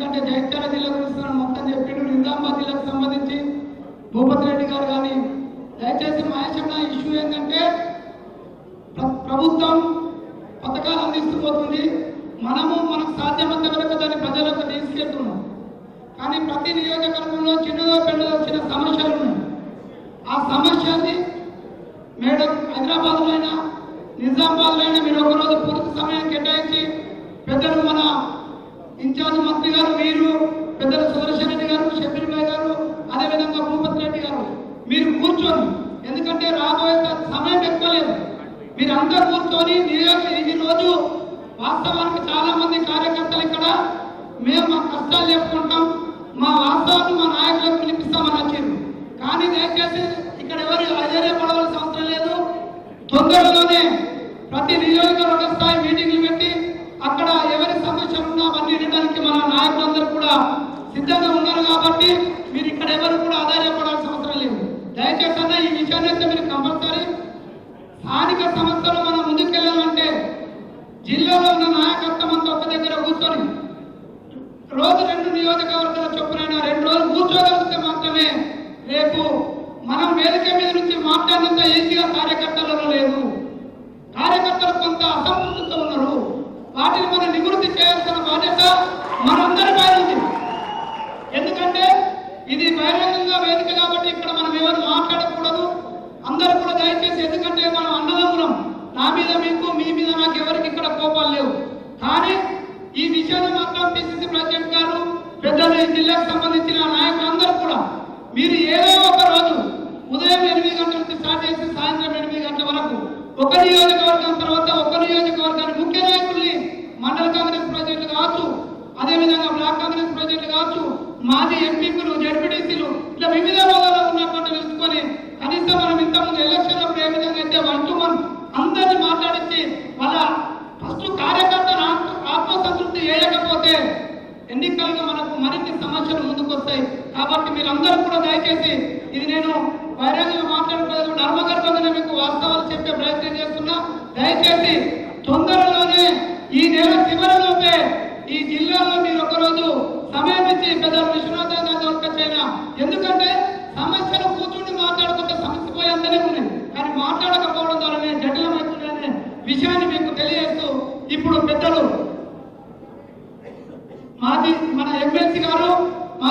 ఎందుకంటే జైత్యాల జిల్లా గురించి మొత్తం చెప్పిండు. నిజామాబాద్ జిల్లాకు సంబంధించి భూపతి రెడ్డి గారు కానీ దయచేసి మహేష్ ఇష్యూ ఏంటంటే ప్రభుత్వం పథకాలు అందిస్తూ పోతుంది. మనకు సాధ్యమంత వరకు దాన్ని ప్రజలకు తీసుకెళ్తున్నాం. కానీ ప్రతి నియోజకవర్గంలో చిన్నదో పెద్దదో చిన్న సమస్యలు ఉన్నాయి. ఆ సమస్యని మేడం హైదరాబాద్లో అయినా నిజామాబాద్లో అయినా మీరు ఒకరోజు పూర్తి సమయం కేటాయించి పెద్దలు మన ఇన్ఛార్జ్ మంత్రి గారు, మీరు పెద్దలు సుదర్శన్ రెడ్డి గారు, షబీర్ భాయ్ గారు, అదేవిధంగా భూపతి రెడ్డి గారు మీరు కూర్చొని, ఎందుకంటే రాబోయే సమయం ఎక్కువ లేదు, మీరు అంతా కూర్చొని ఈ రోజు వాస్తవానికి చాలా మంది కార్యకర్తలు ఇక్కడ మేము మా కష్టాలు చెప్పుకుంటాం, మా వాస్తవాన్ని మా నాయకులకు పిలిపిస్తామని వచ్చారు. కానీ దయచేసి ఇక్కడ ఎవరు ఆశ్చర్యపడవలసిన అవసరం లేదు. తొందరలోనే ప్రతి నియోజకవర్గ స్థాయి మీటింగ్లు పెట్టి అక్కడ ఎవరి సమస్యలు ఉన్నా అవన్నీ వినడానికి మన నాయకులందరూ కూడా సిద్ధంగా ఉన్నారు. కాబట్టి మీరు ఇక్కడ ఎవరు కూడా ఆధారపడాల్సిన అవసరం లేదు. దయచేసి అన్న ఈ విషయాన్ని అయితే మీరు కంపల్సరీ స్థానిక సంస్థలు మనం ముందుకెళ్ళాలంటే జిల్లాలో ఉన్న నాయకత్వం అంతా ఒక దగ్గర కూర్చొని రోజు 2 నియోజకవర్గాల చొప్పునైనా 2 రోజులు కూర్చోగలిగితే మాత్రమే రేపు మనం వేదిక మీద నుంచి మాట్లాడినంత ఈజీగా కార్యకర్తలలో లేదు. కార్యకర్తలు కొంత అసంతృప్తితో ఉన్నారు. వాటిని మనం నివృత్తి చేయాల్సిన బాధ్యత మనందరిపై ఉంది. ఎందుకంటే ఇది బహిరంగంగా వేదిక కాబట్టి ఇక్కడ మనం ఎవరు మాట్లాడకూడదు. అందరూ కూడా దయచేసి, ఎందుకంటే మనం అన్నదమ్ములం, నా మీద మీకు, మీ మీద నాకు ఎవరికి ఇక్కడ కోపాలు లేవు. కానీ ఈ విషయాన్ని మాత్రం పిసిసి ప్రెసిడెంట్ గారు, పెద్దలు, ఈ జిల్లాకు సంబంధించిన నాయకులందరూ కూడా మీరు ఏదో ఒక రోజు ఉదయం 8 గంటల నుంచి స్టార్ట్ చేసి సాయంత్రం 8 గంటల వరకు ఒక నియోజకవర్గం తర్వాత ఒక నియోజకవర్గాన్ని ముఖ్య నాయకుల్ని, మండల కాంగ్రెస్ ప్రెసిడెంట్లు కావచ్చు, అదేవిధంగా బ్లాక్ కాంగ్రెస్ ప్రెసిడెంట్లు కావచ్చు, మాజీ ఎంపీలు, జడ్పీటీసీలు, ఇట్లా వివిధ హోదాలో ఉన్నటువంటి తెలుసుకొని కనీసం మనం ఇంతకుముందు ఎలక్షన్ అప్పుడు ఏ విధంగా అయితే 1 to 1 అందరినీ మాట్లాడించి వాళ్ళ ఫస్ట్ కార్యకర్తను ఆత్మసంతృప్తి చేయకపోతే ఎన్నికలుగా మనకు మరిన్ని సమస్యలు ముందుకు వస్తాయి. కాబట్టి మీరందరూ కూడా దయచేసి, ఇది నేను బహిరంగంగా మాట్లాడుకోలేదు, ధర్మగర్భంగా మీకు వాస్తవాలు చెప్పే ప్రయత్నం చేస్తున్నా. దయచేసి తొందరలోనే ఈ నెల చివరిలోపే ఈ జిల్లాలో మీరు ఒకరోజు సమయం ఇచ్చి పెద్దలు విశ్వనాథ్ వచ్చైనా, ఎందుకంటే సమస్యలు కూర్చుని మాట్లాడుకుంటే సమస్య పోయేంతనే ఉన్నాయి, కానీ మాట్లాడకపోవడం ద్వారానే జటిలమవుతుందనే విషయాన్ని మీకు తెలియజేస్తూ ఇప్పుడు పెద్దలు మాజీ మన ఎమ్మెల్సీ గారు